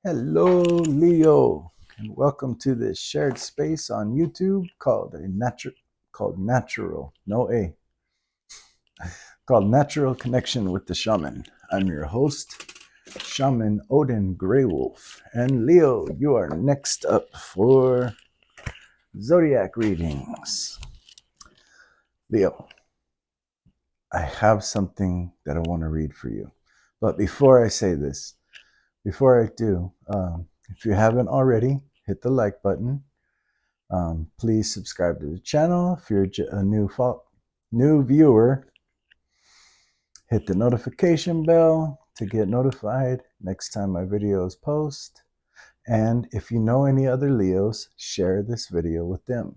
Hello, Leo, and welcome to this shared space on YouTube called Natural, no A, called Natural Connection with the Shaman. I'm your host, Shaman Odin Greywolf, and Leo, you are next up for zodiac readings. Leo, I have something that I want to read for you, but before I say this, before I do, if you haven't already, hit the like button. Please subscribe to the channel. If you're a new viewer, hit the notification bell to get notified next time my videos post. And if you know any other Leos, share this video with them.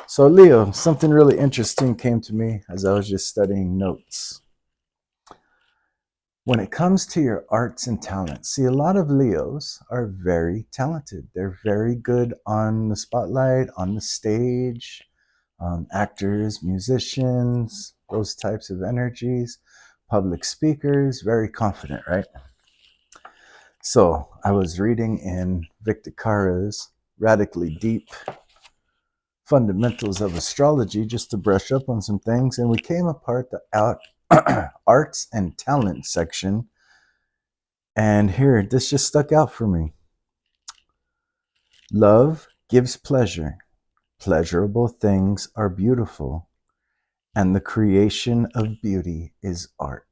So Leo, something really interesting came to me as I was just studying notes. When it comes to your arts and talents, see, a lot of Leos are very talented. They're very good on the spotlight, on the stage, actors, musicians, those types of energies, public speakers, very confident, right? So I was reading in Victor Kara's Radically Deep Fundamentals of Astrology just to brush up on some things, and we came apart the arts and talent section. And here, this just stuck out for me. Love gives pleasure. Pleasurable things are beautiful, and the creation of beauty is art.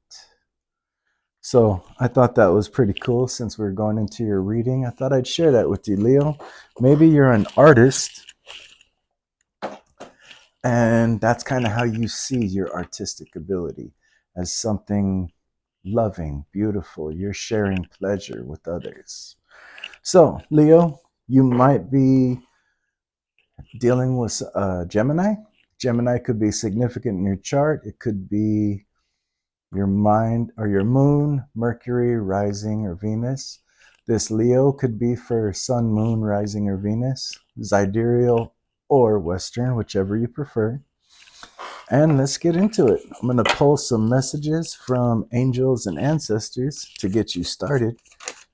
So I thought that was pretty cool. Since we're going into your reading, I thought I'd share that with you, Leo. Maybe you're an artist, and that's kind of how you see your artistic ability, as something loving, beautiful. You're sharing pleasure with others. So, Leo, you might be dealing with Gemini. Gemini could be significant in your chart. It could be your mind or your moon, Mercury, rising, or Venus. This Leo could be for sun, moon, rising, or Venus, zodiacal or Western, whichever you prefer. And let's get into it. I'm going to pull some messages from angels and ancestors to get you started,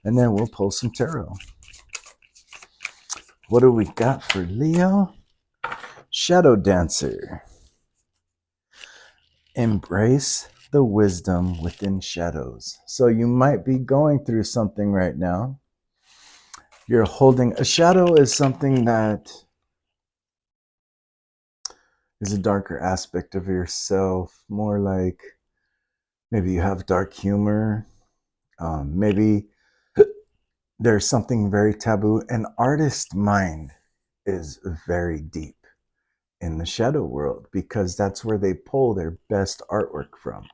and then we'll pull some tarot. What do we got for Leo? Shadow Dancer. Embrace the wisdom within shadows. So you might be going through something right now. You're holding a shadow is something that is a darker aspect of yourself, more like maybe you have dark humor. Maybe there's something very taboo. An artist's mind is very deep in the shadow world because that's where they pull their best artwork from.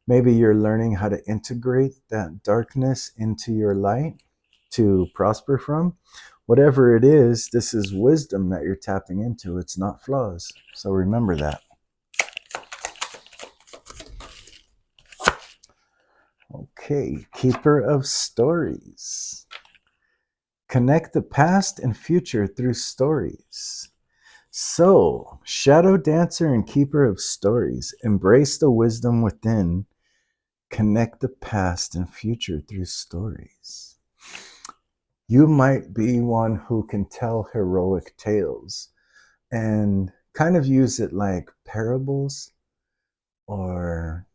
Maybe you're learning how to integrate that darkness into your light to prosper from. Whatever it is, this is wisdom that you're tapping into. It's not flaws. So remember that. Okay, Keeper of Stories. Connect the past and future through stories. So, Shadow Dancer and Keeper of Stories, embrace the wisdom within. Connect the past and future through stories. You might be one who can tell heroic tales and kind of use it like parables. Or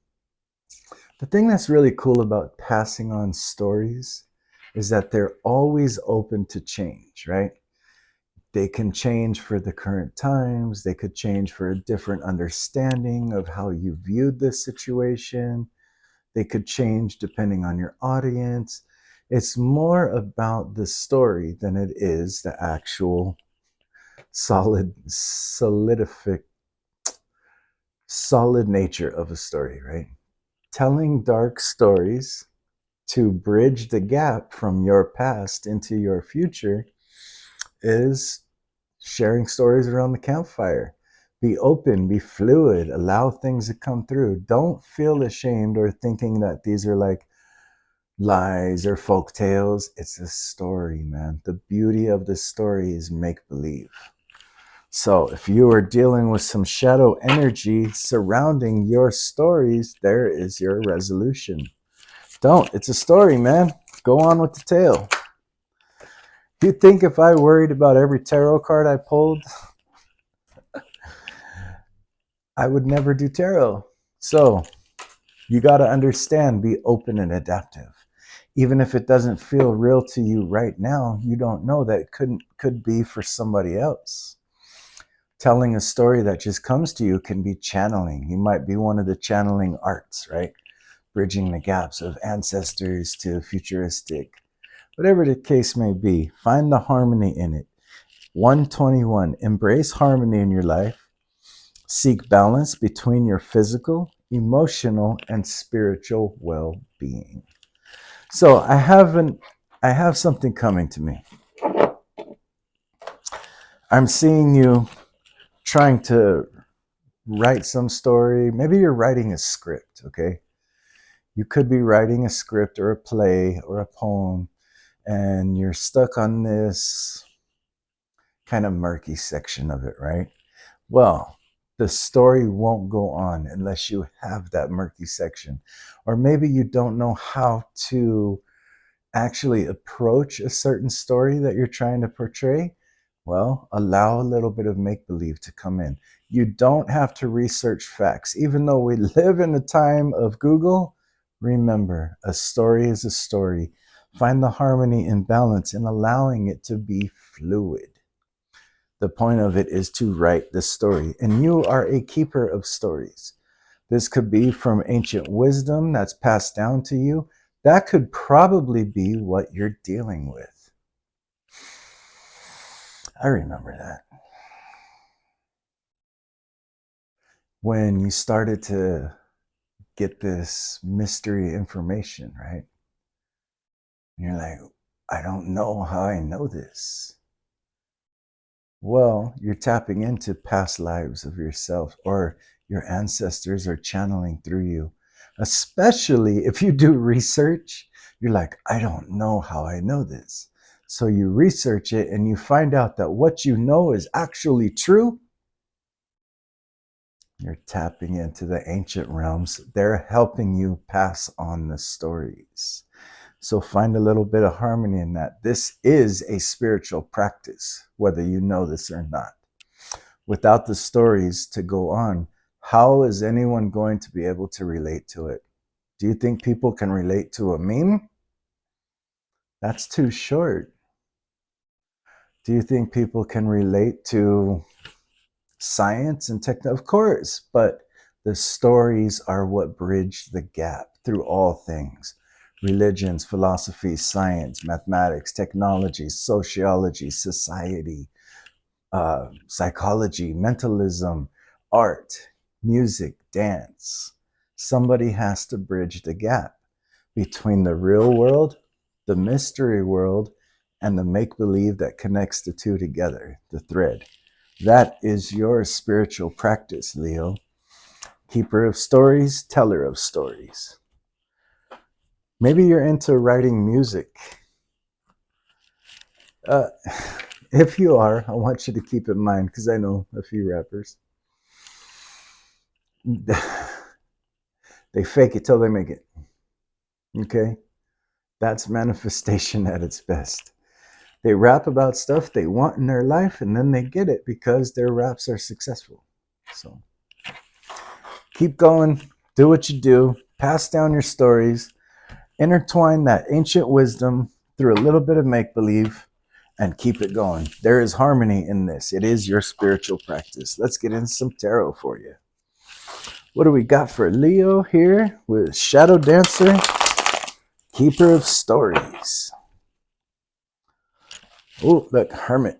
the thing that's really cool about passing on stories is that they're always open to change, right? They can change for the current times. They could change for a different understanding of how you viewed this situation. They could change depending on your audience. It's more about the story than it is the actual solid nature of a story, right? Telling dark stories to bridge the gap from your past into your future is sharing stories around the campfire. Be open, be fluid, allow things to come through. Don't feel ashamed or thinking that these are like lies or folk tales. It's a story, man. The beauty of the story is make believe. So if you are dealing with some shadow energy surrounding your stories, there is your resolution. Don't. It's a story, man. Go on with the tale. You think if I worried about every tarot card I pulled, I would never do tarot. So you got to understand, be open and adaptive. Even if it doesn't feel real to you right now, you don't know that it could be for somebody else. Telling a story that just comes to you can be channeling. You might be one of the channeling arts, right? Bridging the gaps of ancestors to futuristic. Whatever the case may be, find the harmony in it. 121, embrace harmony in your life. Seek balance between your physical, emotional, and spiritual well-being. So I have something coming to me. I'm seeing you trying to write some story. Maybe you're writing a script, okay? You could be writing a script or a play or a poem, and you're stuck on this kind of murky section of it, right? Well, the story won't go on unless you have that murky section. Or maybe you don't know how to actually approach a certain story that you're trying to portray. Well, allow a little bit of make-believe to come in. You don't have to research facts. Even though we live in a time of Google, remember, a story is a story. Find the harmony and balance in allowing it to be fluid. The point of it is to write the story, and you are a keeper of stories. This could be from ancient wisdom that's passed down to you. That could probably be what you're dealing with. I remember that. When you started to get this mystery information, right? And you're like, I don't know how I know this. Well, you're tapping into past lives of yourself, or your ancestors are channeling through you. Especially if you do research, you're like, I don't know how I know this. So you research it and you find out that what you know is actually true. You're tapping into the ancient realms. They're helping you pass on the stories. So find a little bit of harmony in that. This is a spiritual practice, whether you know this or not. Without the stories to go on, how is anyone going to be able to relate to it? Do you think people can relate to a meme? That's too short. Do you think people can relate to science and tech? Of course, but the stories are what bridge the gap through all things. Religions, philosophy, science, mathematics, technology, sociology, society, psychology, mentalism, art, music, dance. Somebody has to bridge the gap between the real world, the mystery world, and the make-believe that connects the two together, the thread. That is your spiritual practice, Leo. Keeper of stories, teller of stories. Maybe you're into writing music. If you are, I want you to keep in mind, because I know a few rappers. They fake it till they make it. Okay? That's manifestation at its best. They rap about stuff they want in their life, and then they get it because their raps are successful. So keep going, do what you do, pass down your stories, intertwine that ancient wisdom through a little bit of make-believe, and keep it going. There is harmony in this. It is your spiritual practice. Let's get into some tarot for you. What do we got for Leo here with Shadow Dancer, Keeper of Stories? Oh, look, Hermit.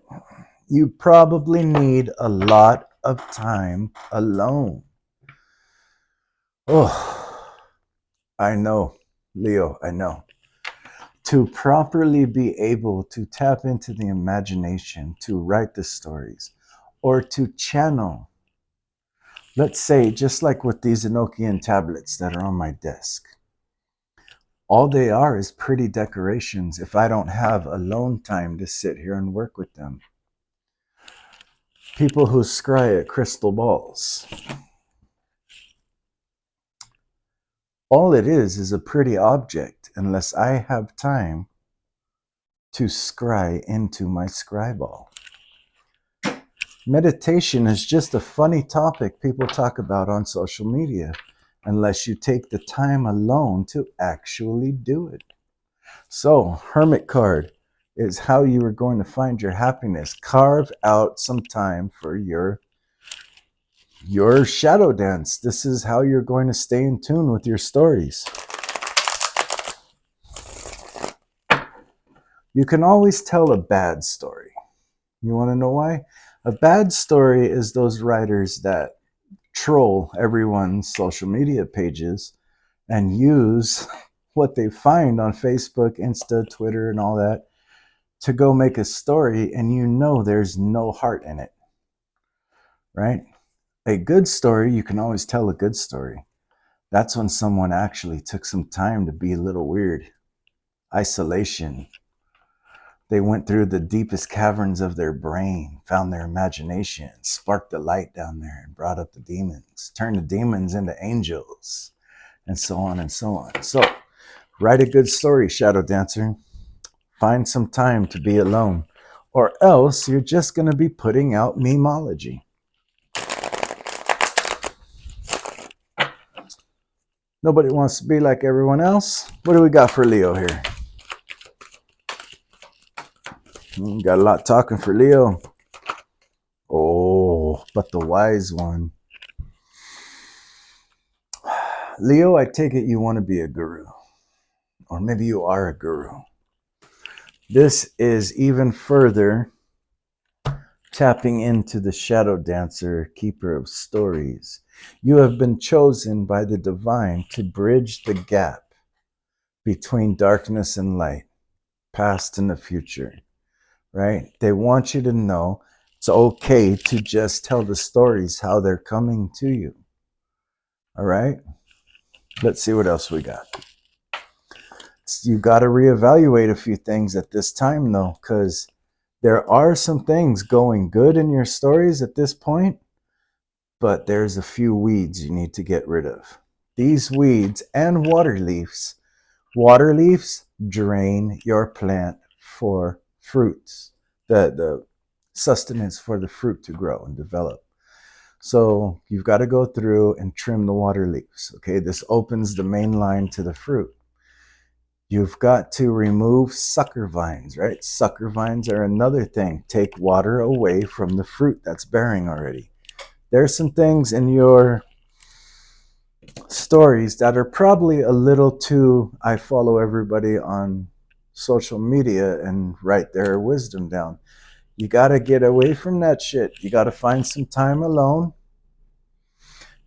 You probably need a lot of time alone. Oh, I know, Leo, I know. To properly be able to tap into the imagination, to write the stories, or to channel. Let's say, just like with these Enochian tablets that are on my desk. All they are is pretty decorations if I don't have alone time to sit here and work with them. People who scry at crystal balls. All it is a pretty object unless I have time to scry into my scry ball. Meditation is just a funny topic people talk about on social media unless you take the time alone to actually do it. So, Hermit card is how you are going to find your happiness. Carve out some time for your shadow dance. This is how you're going to stay in tune with your stories. You can always tell a bad story. You want to know why? A bad story is those writers that troll everyone's social media pages and use what they find on Facebook, Insta, Twitter, and all that to go make a story, and you know there's no heart in it, right? A good story, you can always tell a good story. That's when someone actually took some time to be a little weird. Isolation. They went through the deepest caverns of their brain, found their imagination, sparked the light down there, and brought up the demons, turned the demons into angels, and so on and so on. So, write a good story, Shadow Dancer. Find some time to be alone, or else you're just going to be putting out memeology. Nobody wants to be like everyone else. What do we got for Leo here? Got a lot talking for Leo. Oh, but the wise one. Leo, I take it you want to be a guru. Or maybe you are a guru. This is even further tapping into the Shadow Dancer, keeper of stories. You have been chosen by the divine to bridge the gap between darkness and light, past and the future, right? They want you to know it's okay to just tell the stories how they're coming to you. All right? Let's see what else we got. You got to reevaluate a few things at this time, though, because there are some things going good in your stories at this point, but there's a few weeds you need to get rid of. These weeds and water leaves drain your plant for fruits, the sustenance for the fruit to grow and develop. So you've got to go through and trim the water leaves. Okay, this opens the main line to the fruit. You've got to remove sucker vines, right? Sucker vines are another thing. Take water away from the fruit that's bearing already. There's some things in your stories that are probably a little too, I follow everybody on social media and write their wisdom down. You got to get away from that shit. You got to find some time alone.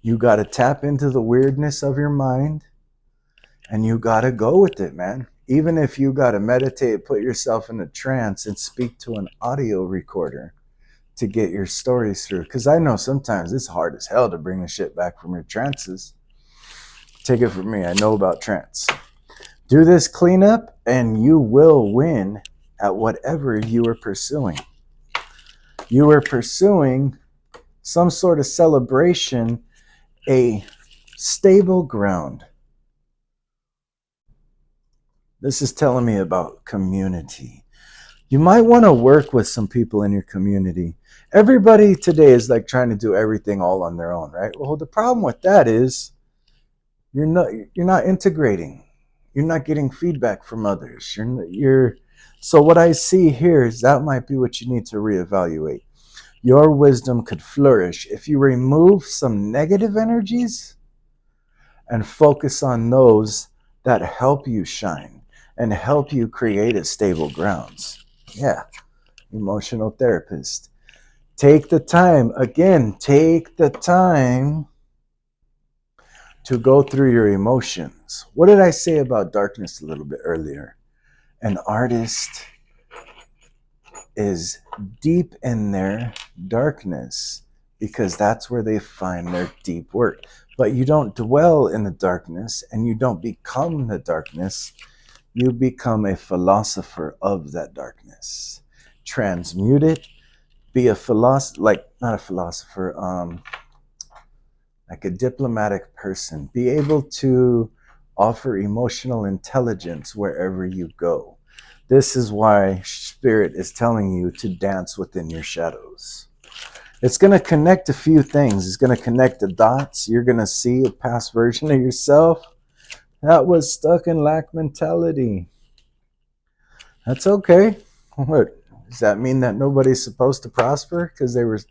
You got to tap into the weirdness of your mind. And you got to go with it, man. Even if you got to meditate, put yourself in a trance and speak to an audio recorder to get your stories through. Because I know sometimes it's hard as hell to bring the shit back from your trances. Take it from me. I know about trance. Do this cleanup and you will win at whatever you are pursuing. You are pursuing some sort of celebration, a stable ground. This is telling me about community. You might want to work with some people in your community. Everybody today is like trying to do everything all on their own, right? Well, the problem with that is you're not integrating. You're not getting feedback from others. So what I see here is that might be what you need to reevaluate. Your wisdom could flourish if you remove some negative energies and focus on those that help you shine and help you create a stable grounds. Yeah, emotional therapist. Take the time to go through your emotions. What did I say about darkness a little bit earlier? An artist is deep in their darkness because that's where they find their deep work. But you don't dwell in the darkness and you don't become the darkness. You become a philosopher of that darkness. Transmute it. Be a philosopher, not a philosopher, like a diplomatic person. Be able to Offer emotional intelligence wherever you go. This is why Spirit is telling you to dance within your shadows. It's going to connect a few things. It's going to connect the dots. You're going to see a past version of yourself that was stuck in lack mentality. That's okay. What? Does that mean that nobody's supposed to prosper because they were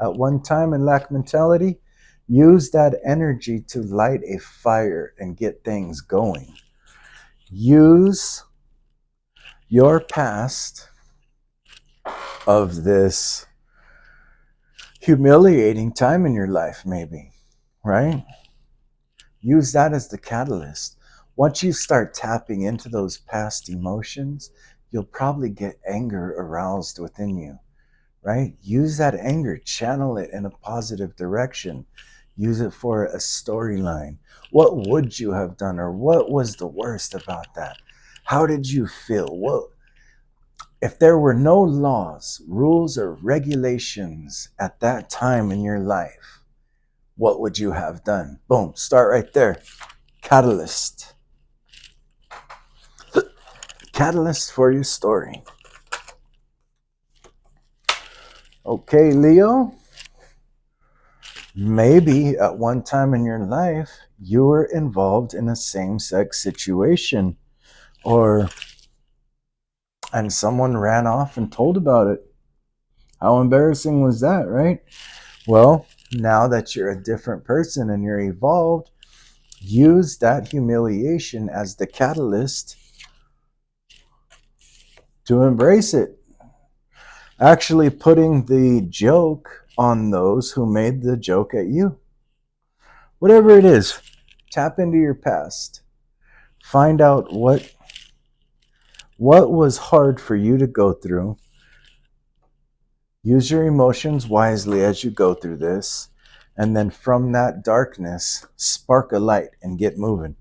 at one time in lack mentality? Use that energy to light a fire and get things going. Use your past of this humiliating time in your life, maybe, right? Use that as the catalyst. Once you start tapping into those past emotions, you'll probably get anger aroused within you, right? Use that anger, channel it in a positive direction. Use it for a storyline. What would you have done, or what was the worst about that? How did you feel? What if there were no laws, rules, or regulations at that time in your life? What would you have done? Boom, start right there. Catalyst. Catalyst for your story. Okay, Leo. Maybe at one time in your life, you were involved in a same-sex situation, and someone ran off and told about it. How embarrassing was that, right? Well, now that you're a different person and you're evolved, use that humiliation as the catalyst to embrace it. Actually putting the joke on those who made the joke at you. Whatever it is, tap into your past. Find out what was hard for you to go through. Use your emotions wisely as you go through this. And then from that darkness, spark a light and get moving.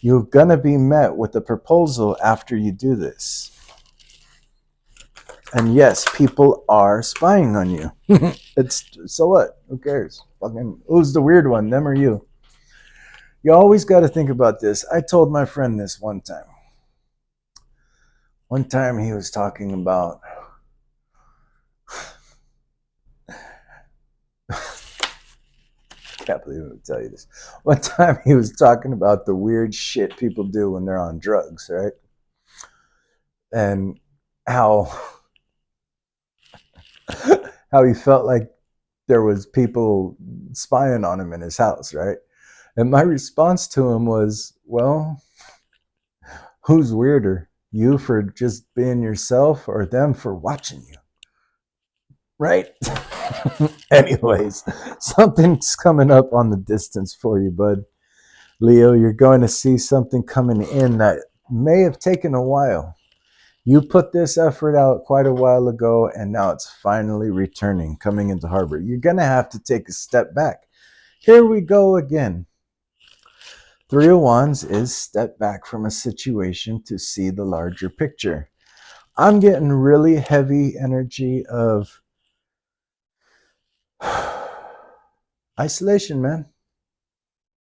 You're going to be met with a proposal after you do this. And yes, people are spying on you. So what? Who cares? Fucking, who's the weird one, them or you? You always got to think about this. I told my friend this one time. One time he was talking about can't believe I'm going to tell you this. One time he was talking about the weird shit people do when they're on drugs, right? And how he felt like there was people spying on him in his house, right? And my response to him was, well, who's weirder? You for just being yourself, or them for watching you? Right? Anyways, something's coming up on the distance for you, bud. Leo, you're going to see something coming in that may have taken a while. You put this effort out quite a while ago, and now it's finally returning, coming into harbor. You're going to have to take a step back. Here we go again. Three of Wands is step back from a situation to see the larger picture. I'm getting really heavy energy of isolation, man.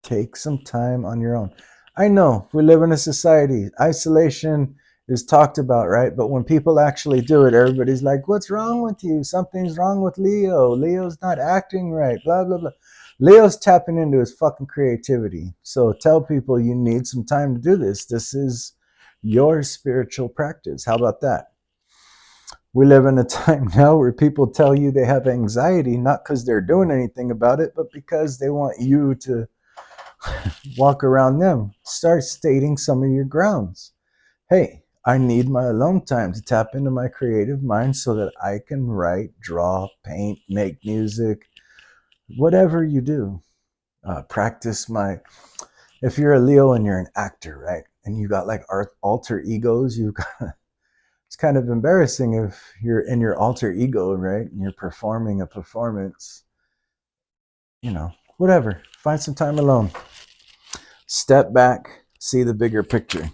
Take some time on your own. I know we live in a society. Isolation is talked about, right? But when people actually do it, everybody's like, what's wrong with you? Something's wrong with Leo. Leo's not acting right, blah, blah, blah. Leo's tapping into his fucking creativity. So tell people you need some time to do this. This is your spiritual practice. How about that? We live in a time now where people tell you they have anxiety, not because they're doing anything about it, but because they want you to walk around them. Start stating some of your grounds. Hey, I need my alone time to tap into my creative mind so that I can write, draw, paint, make music, whatever you do. Practice my... If you're a Leo and you're an actor, right, and you got like alter egos, you've got... It's kind of embarrassing if you're in your alter ego, right, and you're performing a performance. You know, whatever. Find some time alone. Step back, see the bigger picture.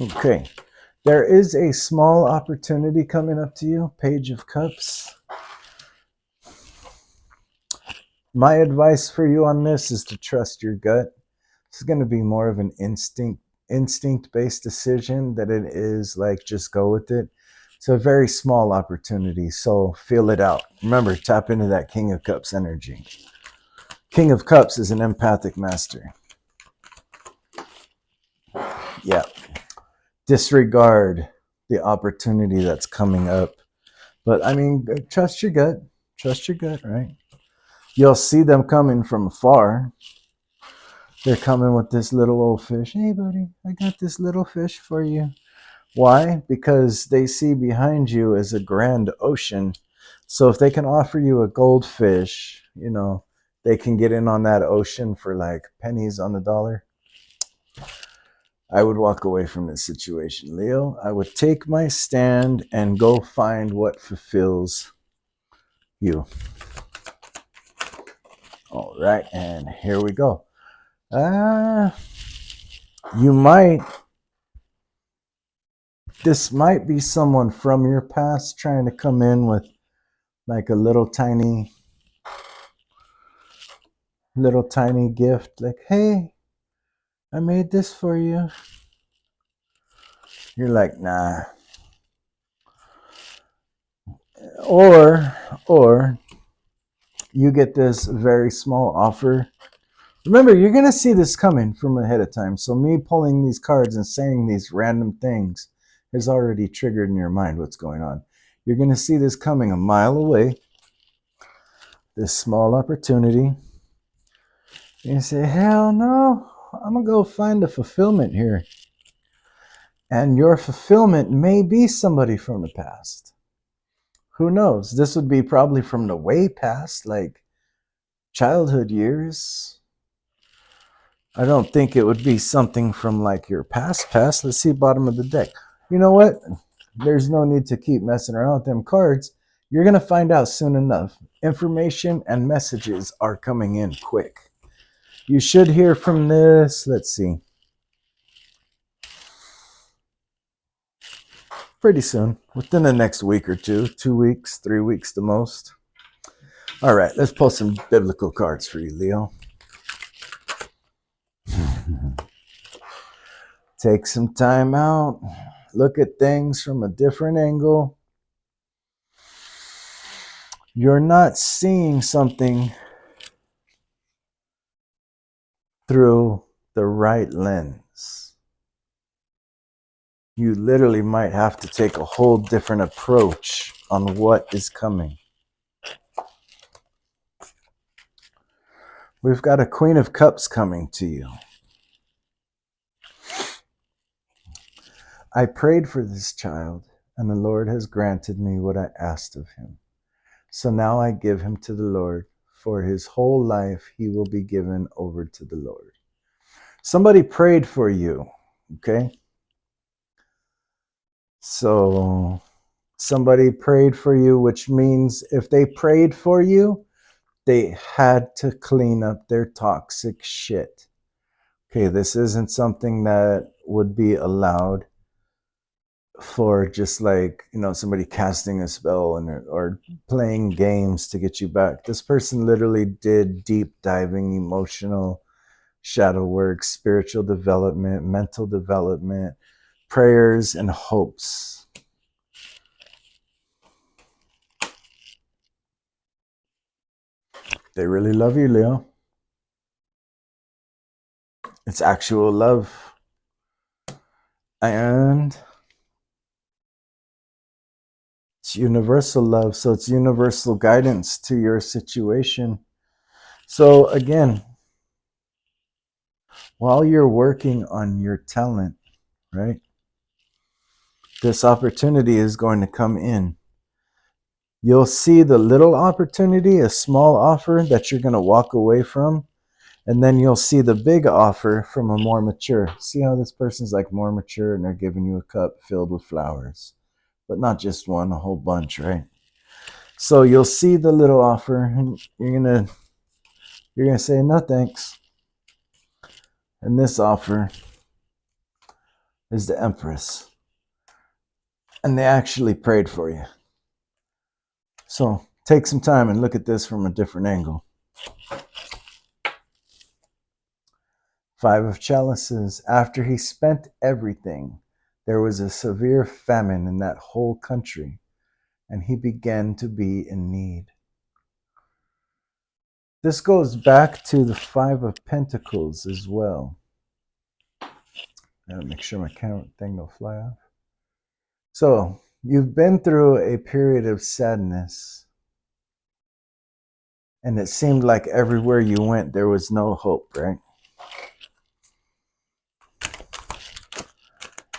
Okay. There is a small opportunity coming up to you. Page of Cups. My advice for you on this is to trust your gut. is going to be more of an instinct-based decision than it is like just go with it. It's a very small opportunity, so feel it out. Remember, tap into that King of Cups energy. King of Cups is an empathic master. Yeah. Disregard the opportunity that's coming up. But I mean, trust your gut. Trust your gut, right? You'll see them coming from afar. They're coming with this little old fish. Hey, buddy, I got this little fish for you. Why? Because they see behind you as a grand ocean. So if they can offer you a goldfish, you know, they can get in on that ocean for like pennies on the dollar. I would walk away from this situation, Leo. I would take my stand and go find what fulfills you. All right, and here we go. This might be someone from your past trying to come in with like a little tiny gift, like, hey, I made this for you. You're like, nah. Or you get this very small offer. Remember, you're going to see this coming from ahead of time. So me pulling these cards and saying these random things has already triggered in your mind what's going on. You're going to see this coming a mile away, this small opportunity. You say, hell no, I'm going to go find a fulfillment here. And your fulfillment may be somebody from the past. Who knows? This would be probably from the way past, like childhood years. I don't think it would be something from like your past. Let's see bottom of the deck. You know what? There's no need to keep messing around with them cards. You're going to find out soon enough. Information and messages are coming in quick. You should hear from this. Let's see. Pretty soon, within the next week or two, 2 weeks, 3 weeks the most. All right, let's pull some biblical cards for you, Leo. Take some time out. Look at things from a different angle. You're not seeing something through the right lens. You literally might have to take a whole different approach on what is coming. We've got a Queen of Cups coming to you. I prayed for this child, and the Lord has granted me what I asked of him. So now I give him to the Lord. For his whole life, he will be given over to the Lord. Somebody prayed for you, okay? So somebody prayed for you, which means if they prayed for you, they had to clean up their toxic shit. Okay, this isn't something that would be allowed for just like, you know, somebody casting a spell or playing games to get you back. This person literally did deep diving, emotional shadow work, spiritual development, mental development, prayers, and hopes. They really love you, Leo. It's actual love. And it's universal love, so it's universal guidance to your situation. So again, while you're working on your talent, right, this opportunity is going to come in. You'll see the little opportunity, a small offer that you're going to walk away from, and then you'll see the big offer from a more mature. See how this person's like more mature and they're giving you a cup filled with flowers, but not just one, a whole bunch, right? So you'll see the little offer and you're gonna say no thanks. And this offer is the Empress. And they actually prayed for you. So take some time and look at this from a different angle. Five of Chalices. After he spent everything, there was a severe famine in that whole country, and he began to be in need. This goes back to the Five of Pentacles as well. Gotta make sure my camera thing don't fly off. So, you've been through a period of sadness, and it seemed like everywhere you went, there was no hope, right?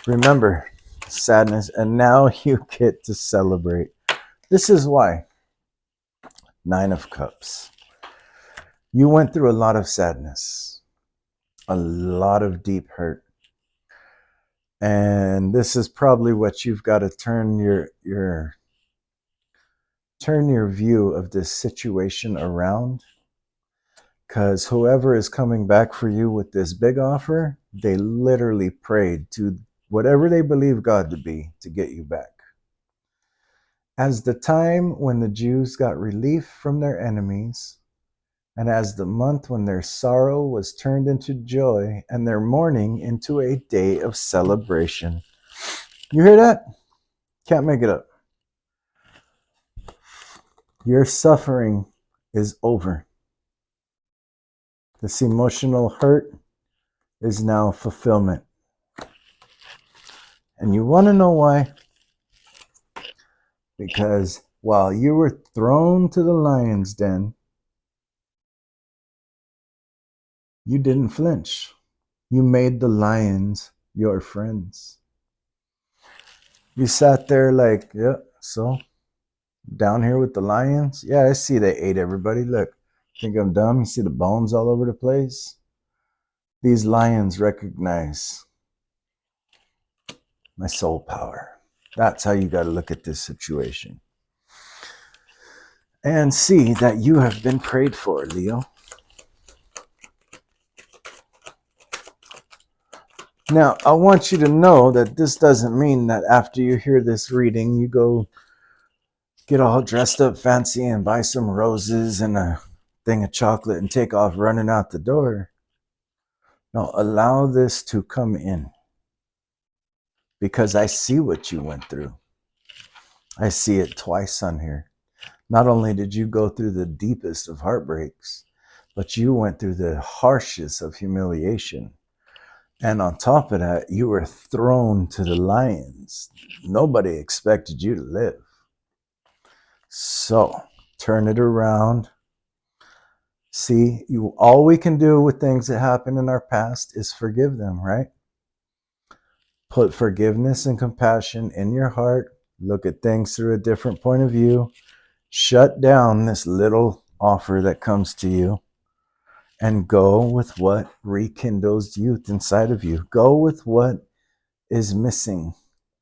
Remember, sadness, and now you get to celebrate. This is why. Nine of Cups. You went through a lot of sadness, a lot of deep hurt. And this is probably what you've got to turn your view of this situation around, because whoever is coming back for you with this big offer, they literally prayed to whatever they believe God to be to get you back. As the time when the Jews got relief from their enemies, and as the month when their sorrow was turned into joy and their mourning into a day of celebration. You hear that? Can't make it up. Your suffering is over. This emotional hurt is now fulfillment. And you want to know why? Because while you were thrown to the lion's den, you didn't flinch. You made the lions your friends. You sat there like, yeah, so down here with the lions? Yeah, I see they ate everybody. Look, think I'm dumb? You see the bones all over the place? These lions recognize my soul power. That's how you got to look at this situation. And see that you have been prayed for, Leo. Now, I want you to know that this doesn't mean that after you hear this reading, you go get all dressed up fancy and buy some roses and a thing of chocolate and take off running out the door. No, allow this to come in. Because I see what you went through. I see it twice on here. Not only did you go through the deepest of heartbreaks, but you went through the harshest of humiliation. And on top of that, you were thrown to the lions. Nobody expected you to live. So, turn it around. See, all we can do with things that happen in our past is forgive them, right? Put forgiveness and compassion in your heart. Look at things through a different point of view. Shut down this little offer that comes to you and go with what rekindles youth inside of you. Go with what is missing.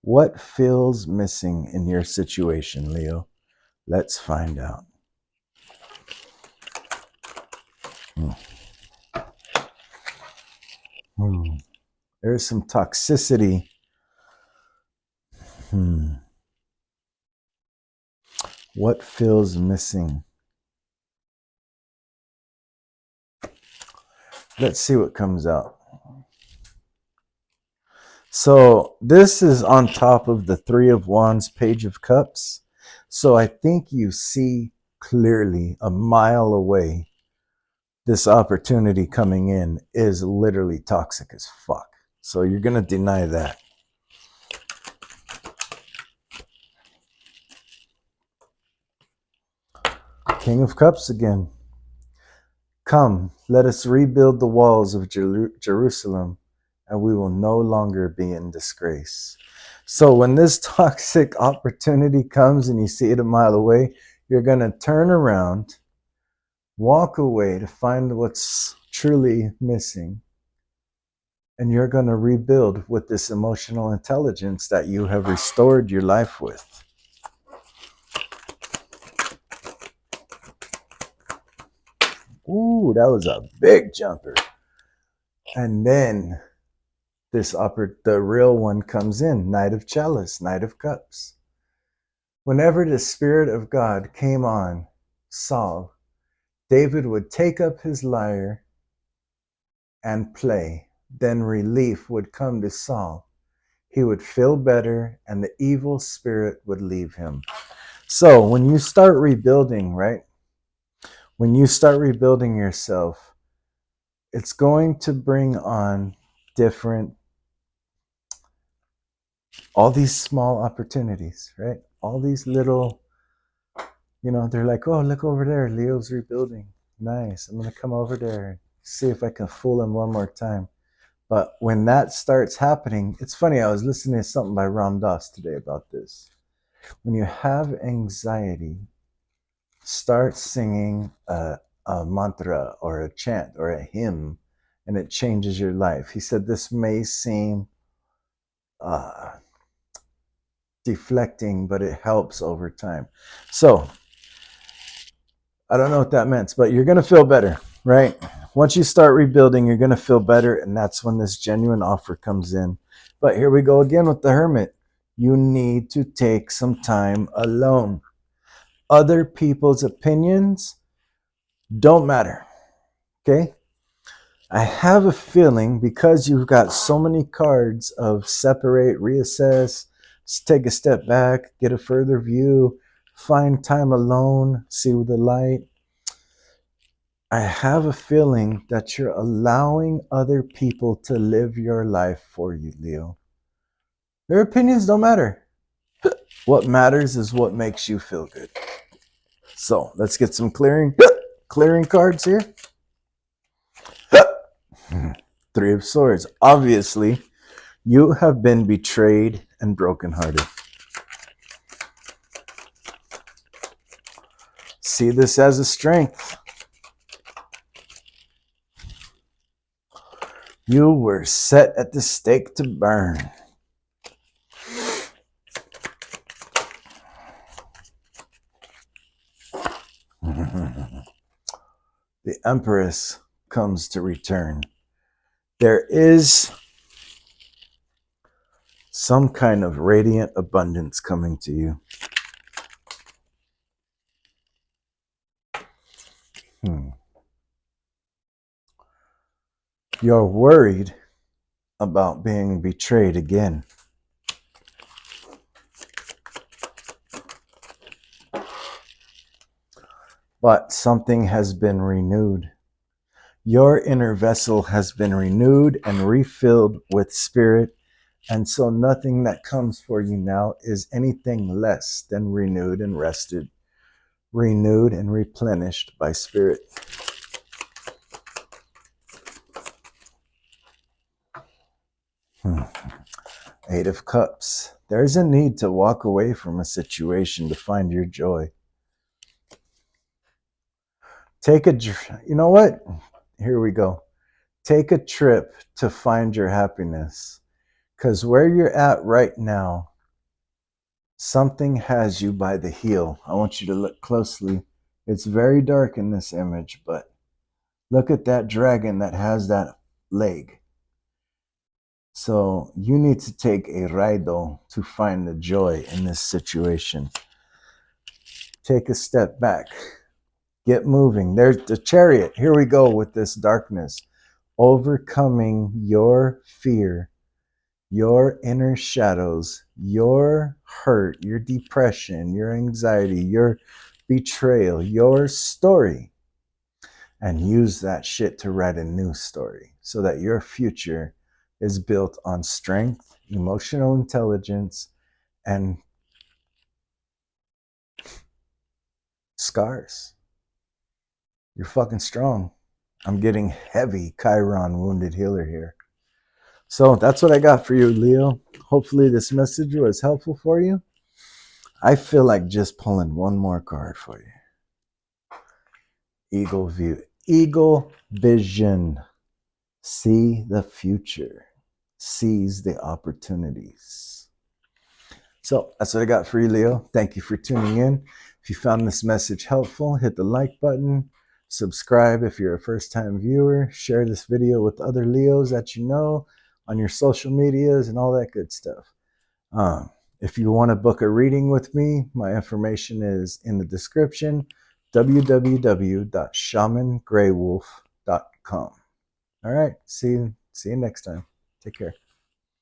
What feels missing in your situation, Leo? Let's find out. There's some toxicity. What feels missing? Let's see what comes out. So this is on top of the Three of Wands, Page of Cups. So I think you see clearly a mile away. This opportunity coming in is literally toxic as fuck. So you're going to deny that. King of Cups again. Come, let us rebuild the walls of Jerusalem, and we will no longer be in disgrace. So when this toxic opportunity comes and you see it a mile away, you're going to turn around, walk away to find what's truly missing, and you're going to rebuild with this emotional intelligence that you have restored your life with. Ooh, that was a big jumper. And then the real one comes in, Knight of Chalice, Knight of Cups. Whenever the Spirit of God came on Saul, David would take up his lyre and play. Then relief would come to Saul. He would feel better and the evil spirit would leave him. So when you start rebuilding, right? When you start rebuilding yourself, it's going to bring on different, all these small opportunities, right? All these little, they're like, oh, look over there, Leo's rebuilding. Nice. I'm going to come over there and see if I can fool him one more time. But when that starts happening, it's funny, I was listening to something by Ram Dass today about this. When you have anxiety, start singing a mantra or a chant or a hymn, and it changes your life. He said this may seem deflecting, but it helps over time. So I don't know what that meant, but you're going to feel better, right? Once you start rebuilding, you're going to feel better, and that's when this genuine offer comes in. But here we go again with the hermit. You need to take some time alone. Other people's opinions don't matter, okay? I have a feeling because you've got so many cards of separate, reassess, take a step back, get a further view, find time alone, see with the light. I have a feeling that you're allowing other people to live your life for you, Leo. Their opinions don't matter. What matters is what makes you feel good. So let's get some clearing cards here. Three of Swords. Obviously, you have been betrayed and brokenhearted. See this as a strength. You were set at the stake to burn. The Empress comes to return. There is some kind of radiant abundance coming to you. You're worried about being betrayed again. But something has been renewed. Your inner vessel has been renewed and refilled with spirit. And so nothing that comes for you now is anything less than renewed and rested, renewed and replenished by spirit. Eight of Cups. There's a need to walk away from a situation to find your joy. You know what? Here we go. Take a trip to find your happiness. Because where you're at right now, something has you by the heel. I want you to look closely. It's very dark in this image, but look at that dragon that has that leg. So you need to take a raido to find the joy in this situation. Take a step back. Get moving. There's the Chariot. Here we go with this darkness. Overcoming your fear, your inner shadows, your hurt, your depression, your anxiety, your betrayal, your story, and use that shit to write a new story so that your future is built on strength, emotional intelligence, and scars. You're fucking strong. I'm getting heavy Chiron wounded healer here. So that's what I got for you, Leo. Hopefully this message was helpful for you. I feel like just pulling one more card for you. Eagle view. Eagle vision. See the future. Seize the opportunities. So that's what I got for you, Leo. Thank you for tuning in. If you found this message helpful, hit the like button. Subscribe if you're a first-time viewer. Share this video with other Leos that you know on your social medias and all that good stuff. If you want to book a reading with me, my information is in the description, www.shamangraywolf.com. All right. See you next time. Take care.